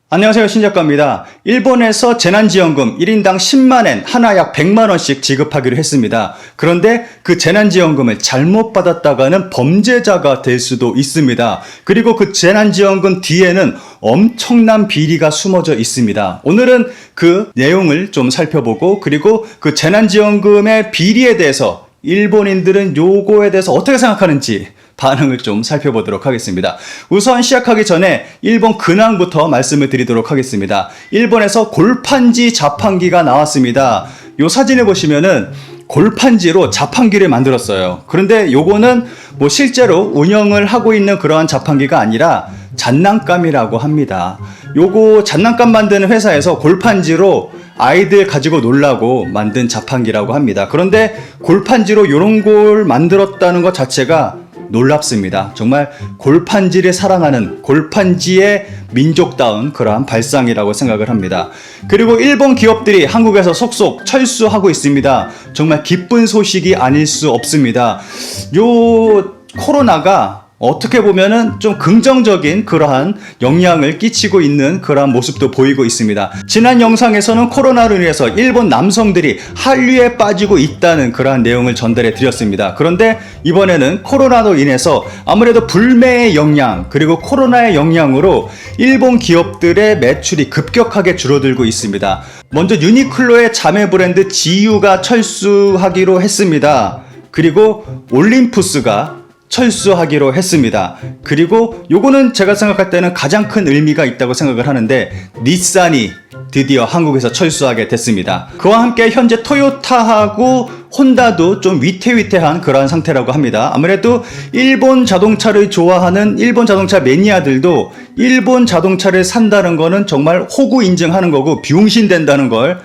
안녕하세요, 신작가입니다. 일본에서 재난지원금 1인당 10만엔, 하나 약 100만원씩 지급하기로 했습니다. 그런데 그 재난지원금을 잘못 받았다가는 범죄자가 될 수도 있습니다. 그리고 그 재난지원금 뒤에는 엄청난 비리가 숨어져 있습니다. 오늘은 그 내용을 좀 살펴보고, 그리고 그 재난지원금의 비리에 대해서 일본인들은 요거에 대해서 어떻게 생각하는지 반응을 좀 살펴보도록 하겠습니다. 우선 시작하기 전에 일본 근황부터 말씀을 드리도록 하겠습니다. 일본에서 골판지 자판기가 나왔습니다. 요 사진을 보시면은 골판지로 자판기를 만들었어요. 그런데 요거는 뭐 실제로 운영을 하고 있는 그러한 자판기가 아니라 장난감이라고 합니다. 요거 장난감 만드는 회사에서 골판지로 아이들 가지고 놀라고 만든 자판기라고 합니다. 그런데 골판지로 요런 걸 만들었다는 것 자체가 놀랍습니다. 정말 골판지를 사랑하는 골판지의 민족다운 그러한 발상이라고 생각을 합니다. 그리고 일본 기업들이 한국에서 속속 철수하고 있습니다. 정말 기쁜 소식이 아닐 수 없습니다. 요 코로나가 어떻게 보면은 좀 긍정적인 그러한 영향을 끼치고 있는 그러한 모습도 보이고 있습니다. 지난 영상에서는 코로나로 인해서 일본 남성들이 한류에 빠지고 있다는 그러한 내용을 전달해 드렸습니다. 그런데 이번에는 코로나로 인해서 아무래도 불매의 영향, 그리고 코로나의 영향으로 일본 기업들의 매출이 급격하게 줄어들고 있습니다. 먼저 유니클로의 자매 브랜드 지유가 철수하기로 했습니다. 그리고 올림푸스가 철수하기로 했습니다. 그리고 요거는 제가 생각할 때는 가장 큰 의미가 있다고 생각을 하는데, 닛산이 드디어 한국에서 철수하게 됐습니다. 그와 함께 현재 토요타하고 혼다도 좀 위태위태한 그러한 상태라고 합니다. 아무래도 일본 자동차를 좋아하는 일본 자동차 매니아들도 일본 자동차를 산다는 거는 정말 호구 인증하는 거고 비용신 된다는 걸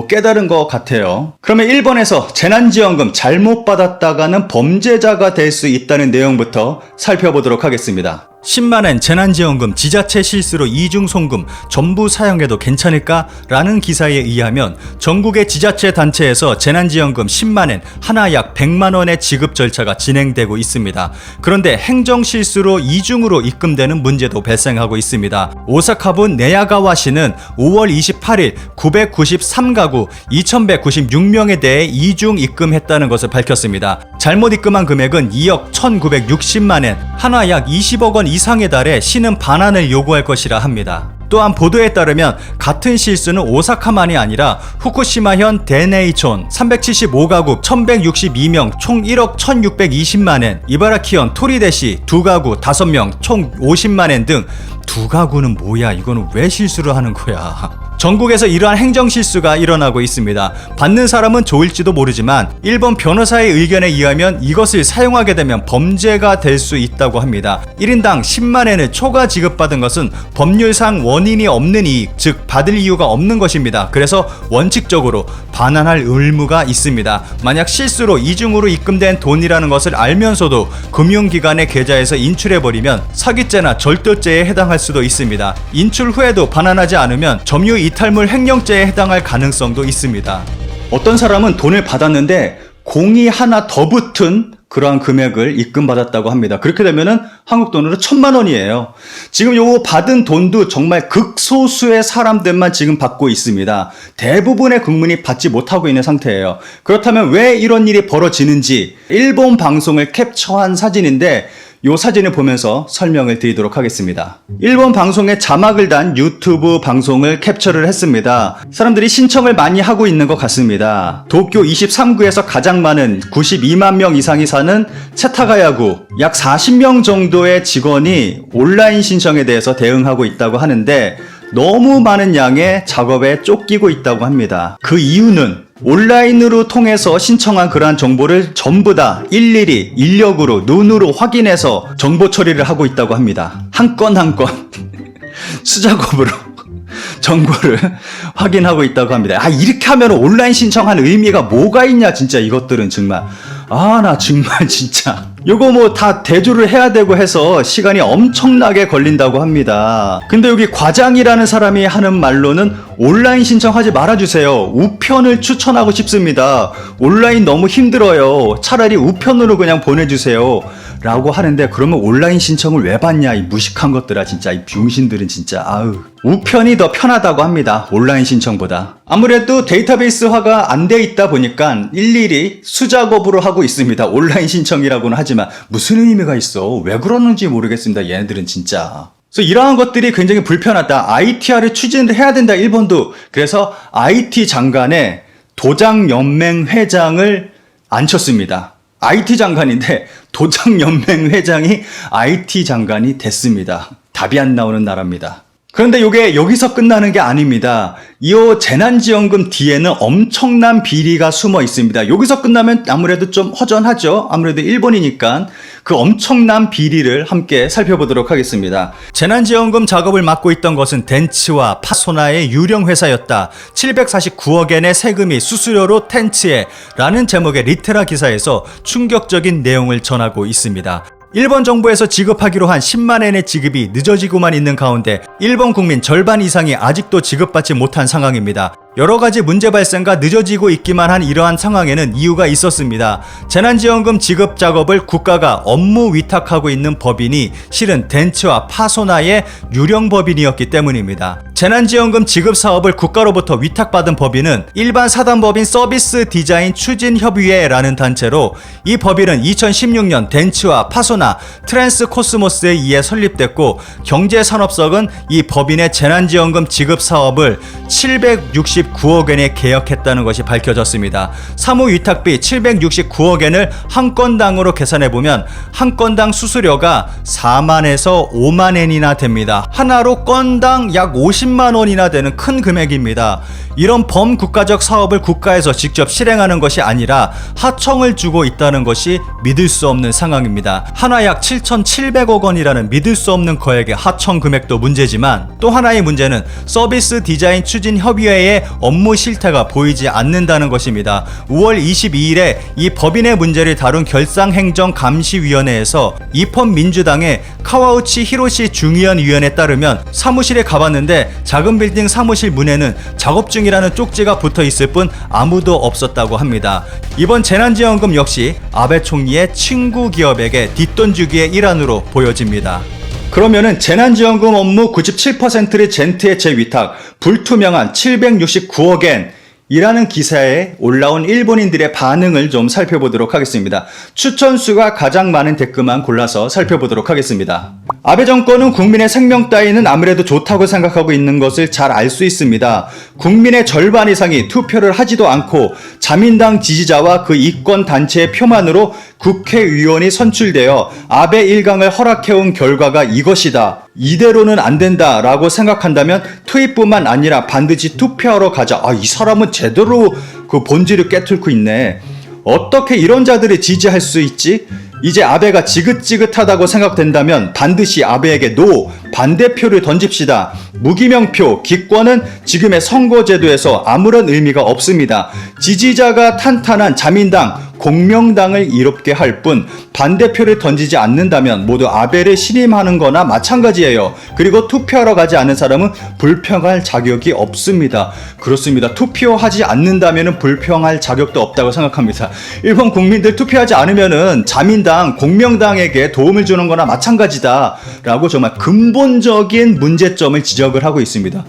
깨달은 것 같아요. 그러면 일본에서 재난지원금 잘못 받았다가는 범죄자가 될 수 있다는 내용부터 살펴보도록 하겠습니다. 10만엔 재난지원금 지자체 실수로 이중송금 전부 사용해도 괜찮을까? 라는 기사에 의하면 전국의 지자체 단체에서 재난지원금 10만엔, 하나 약 100만원의 지급 절차가 진행되고 있습니다. 그런데 행정실수로 이중으로 입금되는 문제도 발생하고 있습니다. 오사카부 네야가와시는 5월 28일 993가구 2196명에 대해 이중 입금했다는 것을 밝혔습니다. 잘못 입금한 금액은 2억 1960만엔, 하나 약 20억 원 이상에 달해 시는 반환을 요구할 것이라 합니다. 또한 보도에 따르면 같은 실수는 오사카만이 아니라 후쿠시마현 데네이촌 375가구 1162명 총 1억 1620만엔, 이바라키현 토리데시 2가구 5명 총 50만엔 등, 2가구는 뭐야, 이거는 왜 실수를 하는 거야. 전국에서 이러한 행정실수가 일어나고 있습니다. 받는 사람은 좋을지도 모르지만 일본 변호사의 의견에 의하면 이것을 사용하게 되면 범죄가 될 수 있다고 합니다. 1인당 10만엔을 초과 지급받은 것은 법률상 원인이 없는 이익, 즉 받을 이유가 없는 것입니다. 그래서 원칙적으로 반환할 의무가 있습니다. 만약 실수로 이중으로 입금된 돈이라는 것을 알면서도 금융기관의 계좌에서 인출해버리면 사기죄나 절도죄에 해당할 수도 있습니다. 인출 후에도 반환하지 않으면 점유 이탈물 횡령죄에 해당할 가능성도 있습니다. 어떤 사람은 돈을 받았는데 공이 하나 더 붙은 그러한 금액을 입금받았다고 합니다. 그렇게 되면은 한국 돈으로 1000만 원이에요. 지금 요거 받은 돈도 정말 극소수의 사람들만 지금 받고 있습니다. 대부분의 국민이 받지 못하고 있는 상태예요. 그렇다면 왜 이런 일이 벌어지는지 일본 방송을 캡처한 사진인데, 요 사진을 보면서 설명을 드리도록 하겠습니다. 일본 방송에 자막을 단 유튜브 방송을 캡처를 했습니다. 사람들이 신청을 많이 하고 있는 것 같습니다. 도쿄 23구에서 가장 많은 92만 명 이상이 사는 세타가야구 약 40명 정도의 직원이 온라인 신청에 대해서 대응하고 있다고 하는데, 너무 많은 양의 작업에 쫓기고 있다고 합니다. 그 이유는 온라인으로 통해서 신청한 그러한 정보를 전부 다 일일이 인력으로 눈으로 확인해서 정보 처리를 하고 있다고 합니다. 한 건 한 건 수작업으로 정보를 확인하고 있다고 합니다. 이렇게 하면 온라인 신청한 의미가 뭐가 있냐, 진짜 이것들은 정말. 나 정말 진짜 요거 다 대조를 해야 되고 해서 시간이 엄청나게 걸린다고 합니다. 근데 여기 과장이라는 사람이 하는 말로는 온라인 신청하지 말아주세요. 우편을 추천하고 싶습니다. 온라인 너무 힘들어요. 차라리 우편으로 그냥 보내주세요. 라고 하는데 그러면 온라인 신청을 왜 받냐 이 무식한 것들아 진짜 이 병신들은 진짜 아우. 우편이 더 편하다고 합니다. 온라인 신청보다. 아무래도 데이터베이스화가 안 돼 있다 보니까 일일이 수작업으로 하고 있습니다. 온라인 신청이라고는 하지만 무슨 의미가 있어. 왜 그러는지 모르겠습니다. 얘네들은 진짜. 그래서 이러한 것들이 굉장히 불편하다. ITR을 추진을 해야 된다. 일본도. 그래서 IT 장관의 도장연맹 회장을 앉혔습니다. IT 장관인데 도장연맹 회장이 IT 장관이 됐습니다. 답이 안 나오는 나라입니다. 그런데 이게 여기서 끝나는 게 아닙니다. 이 재난지원금 뒤에는 엄청난 비리가 숨어 있습니다. 여기서 끝나면 아무래도 좀 허전하죠. 아무래도 일본이니까 그 엄청난 비리를 함께 살펴보도록 하겠습니다. 재난지원금 작업을 맡고 있던 것은 덴츠와 파소나의 유령 회사였다. 749억엔의 세금이 수수료로 텐츠에 라는 제목의 리테라 기사에서 충격적인 내용을 전하고 있습니다. 일본 정부에서 지급하기로 한 10만엔의 지급이 늦어지고만 있는 가운데 일본 국민 절반 이상이 아직도 지급받지 못한 상황입니다. 여러가지 문제 발생과 늦어지고 있기만 한 이러한 상황에는 이유가 있었습니다. 재난지원금 지급 작업을 국가가 업무 위탁하고 있는 법인이 실은 덴츠와 파소나의 유령 법인이었기 때문입니다. 재난지원금 지급 사업을 국가로부터 위탁받은 법인은 일반 사단법인 서비스 디자인 추진협의회라는 단체로 이 법인은 2016년 덴츠와 파소나 트랜스 코스모스에 의해 설립됐고 경제산업석은 이 법인의 재난지원금 지급 사업을 769억엔에 계약했다는 것이 밝혀졌습니다. 사무 위탁비 769억엔을 한 건당으로 계산해보면 한 건당 수수료가 4만에서 5만엔이나 됩니다. 하나로 건당 약 50만원이나 되는 큰 금액입니다. 이런 범국가적 사업을 국가에서 직접 실행하는 것이 아니라 하청을 주고 있다는 것이 믿을 수 없는 상황입니다. 하나 약 7,700억 원이라는 믿을 수 없는 거액의 하청 금액도 문제지만 또 하나의 문제는 서비스 디자인 추진 협의회의 업무 실태가 보이지 않는다는 것입니다. 5월 22일에 이 법인의 문제를 다룬 결상행정감시위원회에서 입헌 민주당의 카와우치 히로시 중의원 위원에 따르면 사무실에 가봤는데 작은 빌딩 사무실 문에는 작업 중이라는 쪽지가 붙어 있을 뿐 아무도 없었다고 합니다. 이번 재난지원금 역시 아베 총리의 친구 기업에게 뒷돈 주기의 일환으로 보여집니다. 그러면은 재난지원금 업무 97%를 젠트에 재위탁, 불투명한 769억엔 이라는 기사에 올라온 일본인들의 반응을 좀 살펴보도록 하겠습니다. 추천수가 가장 많은 댓글만 골라서 살펴보도록 하겠습니다. 아베 정권은 국민의 생명 따위는 아무래도 좋다고 생각하고 있는 것을 잘 알 수 있습니다. 국민의 절반 이상이 투표를 하지도 않고 자민당 지지자와 그 이권 단체의 표만으로 국회의원이 선출되어 아베 일강을 허락해온 결과가 이것이다. 이대로는 안 된다라고 생각한다면 투입뿐만 아니라 반드시 투표하러 가자. 이 사람은 제대로 그 본질을 깨뚫고 있네. 어떻게 이런 자들을 지지할 수 있지? 이제 아베가 지긋지긋하다고 생각된다면 반드시 아베에게 노, 반대표를 던집시다. 무기명표, 기권은 지금의 선거제도에서 아무런 의미가 없습니다. 지지자가 탄탄한 자민당, 공명당을 이롭게 할 뿐 반대표를 던지지 않는다면 모두 아베를 신임하는 거나 마찬가지예요. 그리고 투표하러 가지 않은 사람은 불평할 자격이 없습니다. 그렇습니다. 투표하지 않는다면 불평할 자격도 없다고 생각합니다. 일본 국민들 투표하지 않으면 자민당, 공명당에게 도움을 주는 거나 마찬가지다 라고 정말 근본적인 문제점을 지적을 하고 있습니다.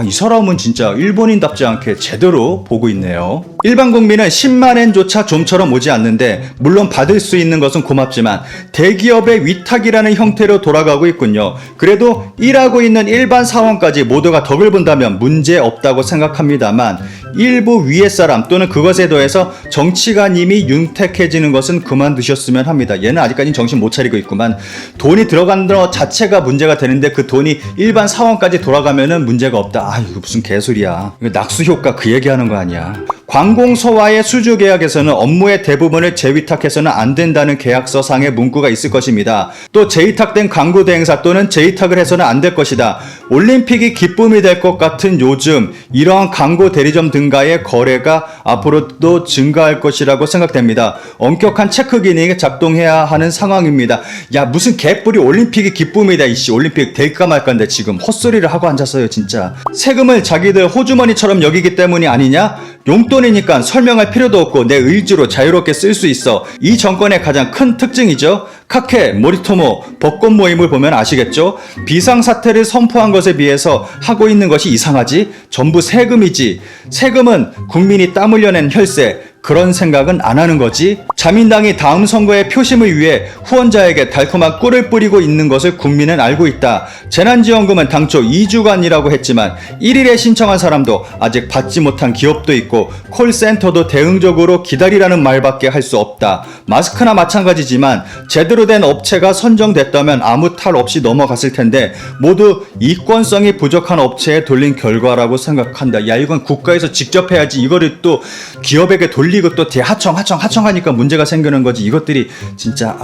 이 사람은 진짜 일본인답지 않게 제대로 보고 있네요. 일반 국민은 10만엔조차 좀처럼 오지 않는데 물론 받을 수 있는 것은 고맙지만 대기업의 위탁이라는 형태로 돌아가고 있군요. 그래도 일하고 있는 일반 사원까지 모두가 덕을 본다면 문제 없다고 생각합니다만 일부 위에 사람 또는 그것에 더해서 정치가님이 윤택해지는 것은 그만두셨으면 합니다. 얘는 아직까지 정신 못 차리고 있구만. 돈이 들어간 것 자체가 문제가 되는데 그 돈이 일반 사원까지 돌아가면은 문제가 없다. 이거 무슨 개소리야. 이거 낙수 효과 그 얘기하는 거 아니야. 관공서와의 수주 계약에서는 업무의 대부분을 재위탁해서는 안 된다는 계약서상의 문구가 있을 것입니다. 또 재위탁된 광고 대행사 또는 재위탁을 해서는 안 될 것이다. 올림픽이 기쁨이 될 것 같은 요즘 이러한 광고 대리점 등과의 거래가 앞으로도 증가할 것이라고 생각됩니다. 엄격한 체크 기능이 작동해야 하는 상황입니다. 야, 무슨 개뿔이 올림픽이 기쁨이다. 이씨, 올림픽 될까 말까인데 지금 헛소리를 하고 앉았어요 진짜. 세금을 자기들 호주머니처럼 여기기 때문이 아니냐? 용돈이니까 설명할 필요도 없고 내 의지로 자유롭게 쓸 수 있어. 이 정권의 가장 큰 특징이죠. 카케, 모리토모, 벚꽃 모임을 보면 아시겠죠? 비상사태를 선포한 것에 비해서 하고 있는 것이 이상하지? 전부 세금이지. 세금은 국민이 땀 흘려낸 혈세. 그런 생각은 안 하는 거지. 자민당이 다음 선거의 표심을 위해 후원자에게 달콤한 꿀을 뿌리고 있는 것을 국민은 알고 있다. 재난지원금은 당초 2주간이라고 했지만 1일에 신청한 사람도 아직 받지 못한 기업도 있고 콜센터도 대응적으로 기다리라는 말밖에 할 수 없다. 마스크나 마찬가지지만 제대로 된 업체가 선정됐다면 아무 탈 없이 넘어갔을 텐데 모두 이권성이 부족한 업체에 돌린 결과라고 생각한다. 야, 이건 국가에서 직접 해야지. 이거를 또 기업에게 돌리고 또 하청하니까 문제가 생기는 거지. 이것들이 진짜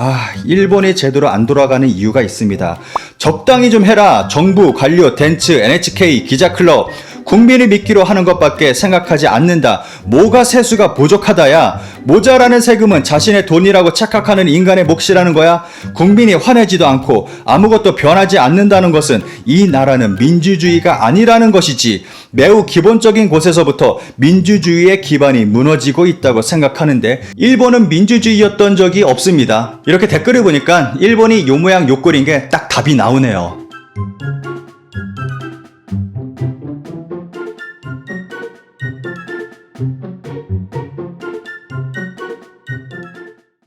일본이 제대로 안 돌아가는 이유가 있습니다. 적당히 좀 해라. 정부, 관료, 덴츠, NHK, 기자클럽 국민을 믿기로 하는 것밖에 생각하지 않는다. 뭐가 세수가 부족하다야. 모자라는 세금은 자신의 돈이라고 착각하는 인간의 몫이라는 거야. 국민이 화내지도 않고 아무것도 변하지 않는다는 것은 이 나라는 민주주의가 아니라는 것이지. 매우 기본적인 곳에서부터 민주주의의 기반이 무너지고 있다고 생각하는데 일본은 민주주의였던 적이 없습니다. 이렇게 댓글을 보니까 일본이 요 모양 요 꼴인 게 딱 답이 나오네요.